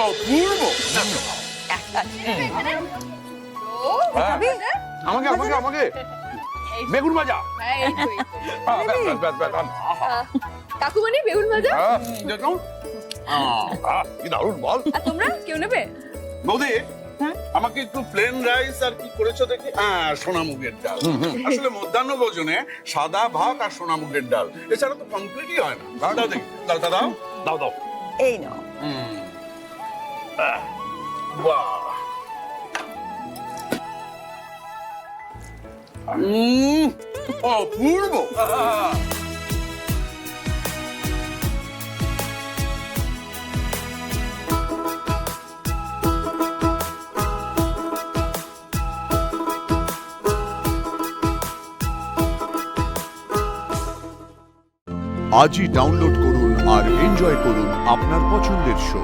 অপূর্ব। আমাকে আমাকে আমাকে বেগুন ভাজা। কাকুমণি বেগুন ভাজা। দেখুন কি দারুণ বল। আর তোমরা কেউ নেবে? বৌদি আমাকে একটু প্লেন রাইস আর কি করেছো দেখি। সোনা মুগের ডাল। আসলে মধ্যাহ্ন ভোজনে সাদা ভাত আর সোনা মুগের ডাল এছাড়া তো কমপ্লিটই হয় না। দাও দেখি ডালটা দাও দাও দাও। এই নাও। বাহ অপূর্ব। আজই ডাউনলোড করুন আর এনজয় করুন আপনার পছন্দের শো।